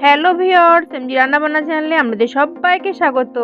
Hello viewers, MG রান্নাবান্না চ্যানেলে আপনাদের সবাইকে স্বাগত।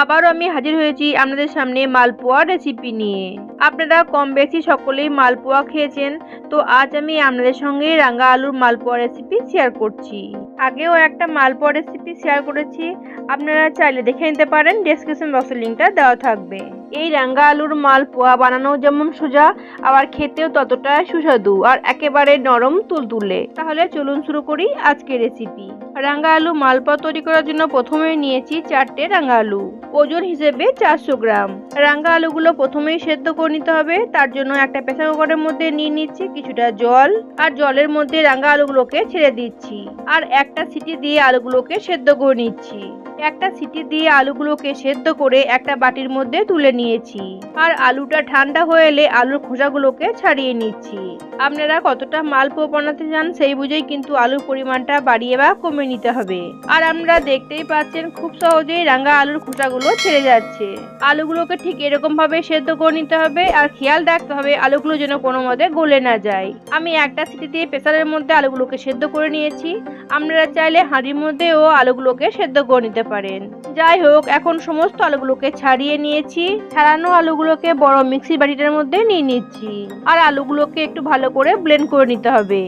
আবারও আমি হাজির হয়েছি আপনাদের সামনে মালপোয়া রেসিপি নিয়ে। আপনারা কম বেশি সকলেই মালপোয়া খেয়েছেন, তো আজ আমি আপনাদের সঙ্গে রাঙা আলুর মালপোয়া রেসিপি শেয়ার করছি। আগেও একটা মালপোয়া রেসিপি শেয়ার করেছি, আপনারা চাইলে দেখে নিতে পারেন, ডেসক্রিপশন বক্সের লিঙ্কটা দেওয়া থাকবে। এই রাঙা আলুর মালপোয়া বানানো যেমন সোজা, আবার খেতেও ততটাই সুস্বাদু আর একেবারে নরম তুলতুলে। তাহলে চলুন শুরু করি আজকের রেসিপি। রাঙা আলু মালপোয়া তৈরি করার জন্য প্রথমে নিয়েছি 4টে রাঙা আলু, ওজন হিসেবে 400 গ্রাম। রাঙা আলুগুলো প্রথমেই সেদ্ধ করে নিতে হবে, তার জন্য একটা প্রেসার কুকারের মধ্যে নিয়ে নিচ্ছি কিছুটা জল, আর জলের মধ্যে রাঙা আলুগুলোকে ছেড়ে দিচ্ছি, আর একটা সিটি দিয়ে আলুগুলোকে সেদ্ধ করে নিচ্ছি। একটা সিটি দিয়ে আলুগুলোকে সেদ্ধ করে একটা বাটির মধ্যে তুলে নিয়েছি, আর আলুটা ঠান্ডা হয়ে এলে আলুর খোসাগুলোকে ছাড়িয়ে নিচ্ছি। আপনারা কতটা মালপোয়া বানাতে চান সেই বুঝেই কিন্তু আলুর পরিমাণটা বাড়িয়ে বা কমে নিতে হবে। আর আমরা দেখতেই পাচ্ছেন খুব সহজেই রাঙা আলুর খোসাগুলো ছেড়ে যাচ্ছে। আলুগুলোকে ঠিক এরকম ভাবে সেদ্ধ করে নিতে হবে, আর খেয়াল রাখতে হবে আলুগুলো যেন কোনো মতে গলে না যায়। আমি একটা সিটি দিয়ে প্রেসারের মধ্যে আলুগুলোকে সেদ্ধ করে নিয়েছি। আপনারা চাইলে হাঁড়ির মধ্যেও আলুগুলোকে সেদ্ধ করে নিতে পারেন। যাই হোক, এখন সমস্ত আলুগুলোকে ছাড়িয়ে নিয়েছি। ছাড়ানো আলুগুলোকে বড় মিক্সির বাটিটার মধ্যে নিয়ে নিচ্ছি, আর আলুগুলোকে একটু ভালো করে ব্লেন্ড করে নিতে হবে।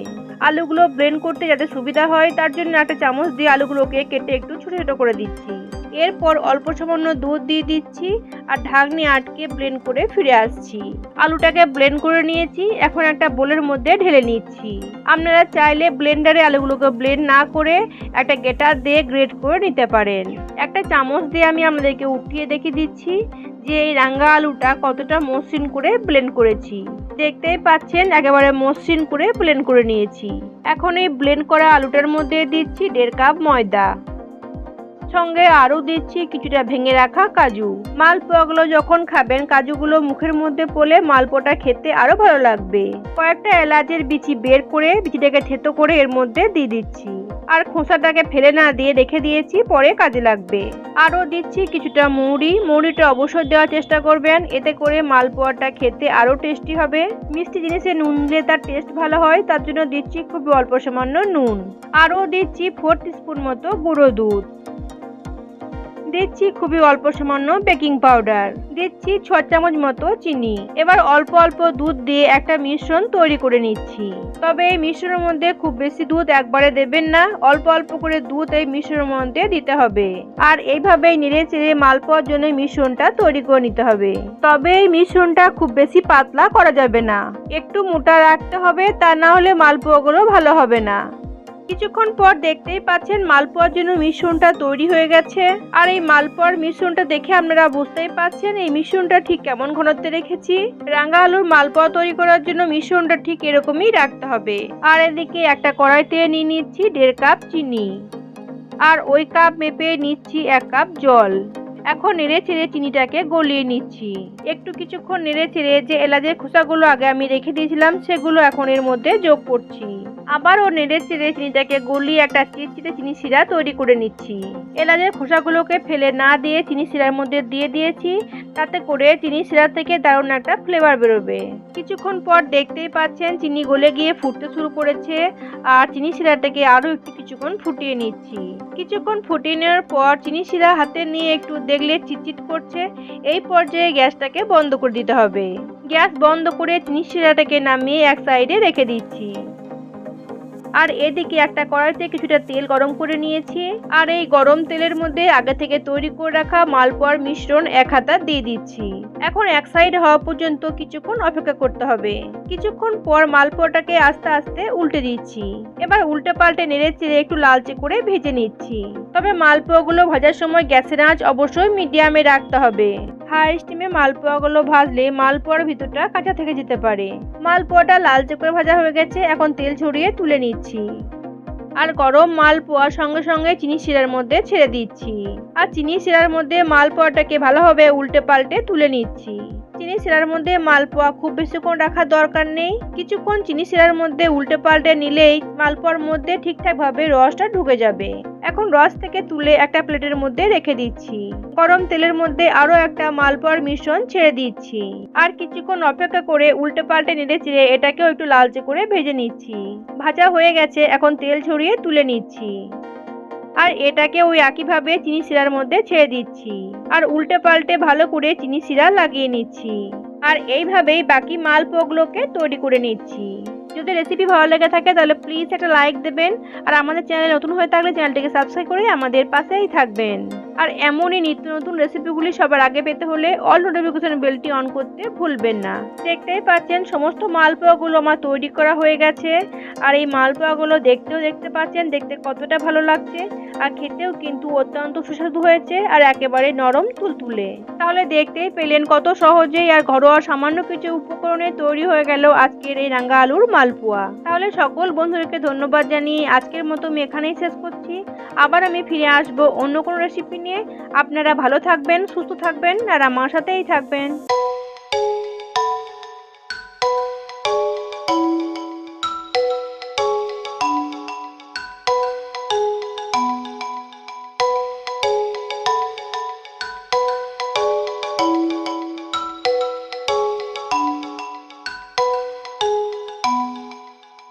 আলুগুলো ব্লেন্ড করতে যাতে সুবিধা হয় তার জন্য একটা চামচ দিয়ে আলুগুলোকে কেটে একটু ছোট ছোট করে দিচ্ছি। এরপর অল্প সামান্য দুধ দিয়ে দিচ্ছি, আর ঢাকনি আটকে ব্লেন্ড করে ফিরে আসছি। আলুটাকে ব্লেন্ড করে নিয়েছি, এখন একটা বোলের মধ্যে ঢেলে নিচ্ছি। আপনারা চাইলে ব্লেন্ডারে আলুগুলোকে ব্লেন্ড না করে একটা গ্রেটার দিয়ে গ্রেট করে নিতে পারেন। একটা চামচ দিয়ে আমি আপনাদেরকে উঠিয়ে দেখিয়ে দিচ্ছি যে এই রাঙা আলুটা কতটা মসৃণ করে ব্লেন্ড করেছি। দেখতেই পাচ্ছেন একেবারে মসৃণ করে ব্লেন্ড করে নিয়েছি। এখন এই ব্লেন্ড করা আলুটার মধ্যে দিচ্ছি 1.5 কাপ ময়দা, সঙ্গে আরও দিচ্ছি কিছুটা ভেঙে রাখা কাজু। মালপোয়াগুলো যখন খাবেন কাজুগুলো মুখের মধ্যে পড়লে মালপোয়াটা খেতে আরো ভালো লাগবে। কয়েকটা এলাচের বিচি বের করে বিচিটাকে থেতো করে এর মধ্যে দিয়ে দিচ্ছি, আর খোসাটাকে ফেলে না দিয়ে রেখে দিয়েছি, পরে কাজে লাগবে। আরও দিচ্ছি কিছুটা মৌরি। মৌরিটা অবশ্যই দেওয়ার চেষ্টা করবেন, এতে করে মালপোয়াটা খেতে আরও টেস্টি হবে। মিষ্টি জিনিসে নুন দিলে তার টেস্ট ভালো হয়, তার জন্য দিচ্ছি খুব অল্প সামান্য নুন। আরও দিচ্ছি 4 টিস্পুন মতো গুঁড়ো দুধ। দিচ্ছি খুবই অল্প সামান্য বেকিং পাউডার। দিচ্ছি 6 চামচ মতো চিনি। এবার অল্প অল্প দুধ দিয়ে একটা মিশ্রণ তৈরি করে নিচ্ছি। তবে এই মিশ্রণের মধ্যে খুব বেশি দুধ একবারে দেবেন না, অল্প অল্প করে দুধ এই মিশ্রণের মধ্যে দিতে হবে। আর এইভাবেই নেড়ে চেড়ে মালপোয়ার জন্য মিশ্রণটা তৈরি করে নিতে হবে। তবে এই মিশ্রণটা খুব বেশি পাতলা করা যাবে না, একটু মোটা রাখতে হবে, তা না হলে মালপোয়াগুলো ভালো হবে না। কিছুক্ষণ পর দেখতেই পাচ্ছেন মালপোয়ার জন্য মিশ্রণটা তৈরি হয়ে গেছে। আর এই মালপোয়ার মিশ্রণটা দেখে আপনারা বুঝতেই পাচ্ছেন এই মিশ্রণটা ঠিক কেমন ঘনত্বে রেখেছি। রাঙা আলুর মালপোয়া তৈরি করার জন্য মিশ্রণটা ঠিক এরকমই রাখতে হবে। আর এদিকে একটা কড়াইতে নিয়ে নিচ্ছি 1.5 কাপ চিনি, আর ওই কাপ মেপে নিচ্ছি 1 কাপ জল। এখন নেড়ে চেড়ে চিনিটাকে গলিয়ে নিচ্ছি। একটু কিছুক্ষণ নেড়ে চেড়ে যে এলাচের খোসাগুলো আগে আমি রেখে দিয়েছিলাম সেগুলো এখন এর মধ্যে যোগ করছি। আবারও নেড়ে চেড়ে চিনিটাকে গলিয়ে একটা চিটচিটে চিনি শিরা তৈরি করে নিচ্ছি। এলাচের খোসাগুলোকে ফেলে না দিয়ে চিনি শিরার মধ্যে দিয়ে দিয়েছি, তাতে করে চিনি শিরা থেকে দারুণ একটা ফ্লেভার বেরোবে। কিছুক্ষণ পর দেখতেই পাচ্ছেন চিনি গলে গিয়ে ফুটতে শুরু করেছে, আর চিনি শিরাটাকে আরও একটু কিছুক্ষণ ফুটিয়ে নিচ্ছি। কিছুক্ষণ ফুটিয়ে নেওয়ার পর চিনি শিরা হাতে নিয়ে একটু দেখলে চিটচিট করছে, এই পর্যায়ে গ্যাসটাকে বন্ধ করে দিতে হবে। গ্যাস বন্ধ করে চিনি শিরাটাকে নামিয়ে এক সাইডে রেখে দিচ্ছি। আর এদিকে একটা কড়াইতে কিছুটা তেল গরম করে নিয়েছি, আর এই গরম তেলের মধ্যে আগে থেকে তৈরি করে রাখা মালপোয়ার মিশ্রণ 1 হাতা দিয়ে দিচ্ছি। এখন এক সাইড হওয়া পর্যন্ত কিছুক্ষণ অপেক্ষা করতে হবে। কিছুক্ষণ পর মালপোয়াটাকে আস্তে আস্তে উল্টে দিচ্ছি। এবার উল্টে পাল্টে নেড়ে চেড়ে একটু লালচে করে ভেজে নিচ্ছি। তবে মালপোয়াগুলো ভাজার সময় গ্যাসের আঁচ অবশ্যই মিডিয়ামে রাখতে হবে। হাই স্টিমে মালপোয়াগুলো ভাজলে মালপোয়ার ভিতরটা কাঁচা থেকে যেতে পারে। মালপোয়াটা লালচে করে ভাজা হয়ে গেছে, এখন তেল ছড়িয়ে তুলে নিচ্ছি। আর গরম মালপোয়া সঙ্গে সঙ্গে চিনি শিরার মধ্যে ছেড়ে দিচ্ছি, আর চিনি শিরার মধ্যে মালপোয়াটাকে ভালোভাবে উল্টে পাল্টে তুলে নিচ্ছি। চিনি শিরার মধ্যে মালপোয়া খুব বেশিক্ষণ রাখার দরকার নেই, কিছুক্ষণ চিনি শিরার মধ্যে উল্টে পাল্টে নিলেই মালপোয়ার মধ্যে ঠিকঠাক ভাবে রসটা ঢুকে যাবে। এখন রস থেকে তুলে একটা প্লেটের মধ্যে রেখে দিচ্ছি। গরম তেলের মধ্যে আরো একটা মালপোয়ার মিশ্রণ ছেড়ে দিচ্ছি, আর কিছুক্ষণ অপেক্ষা করে উল্টে পাল্টে নেড়ে চেড়ে এটাকেও একটু লালচে করে ভেজে নিচ্ছি। ভাজা হয়ে গেছে, এখন তেল ছড়িয়ে তুলে নিচ্ছি। আর এটাকে ওই একইভাবে চিনি শিরার মধ্যে ছেড়ে দিচ্ছি আর উল্টে পাল্টে ভালো করে চিনি শিরা লাগিয়ে নিচ্ছি। আর এইভাবেই বাকি মালপোয়াগুলোকে তৈরি করে নিচ্ছি। যদি রেসিপি ভালো লেগে থাকে তাহলে প্লিজ একটা লাইক দেবেন আর আমাদের চ্যানেলে নতুন হয়ে থাকলে চ্যানেলটিকে সাবস্ক্রাইব করে আমাদের পাশেই থাকবেন। আর এমনই নিত্য নতুন রেসিপিগুলি সবার আগে পেতে হলে অল নোটিফিকেশন বেলটি অন করতে ভুলবেন না। দেখতেই পাচ্ছেন সমস্ত মালপোয়াগুলো আমার তৈরি করা হয়ে গেছে। আর এই মালপোয়াগুলো দেখতে পাচ্ছেন দেখতে কতটা ভালো লাগছে আর খেতেও কিন্তু অত্যন্ত সুস্বাদু হয়েছে আর একেবারে নরম তুলতুলে। তাহলে দেখতেই পেলেন কত সহজেই আর ঘরোয়া সামান্য কিছু উপকরণে তৈরি হয়ে গেল আজকের এই রাঙা আলুর মালপোয়া। তাহলে সকল বন্ধুদেরকে ধন্যবাদ জানিয়ে আজকের মতো আমি এখানেই শেষ করছি। আবার আমি ফিরে আসবো অন্য কোনো রেসিপি নিয়ে। আপনারা ভালো থাকবেন, সুস্থ থাকবেন আর আমার সাথেই থাকবেন।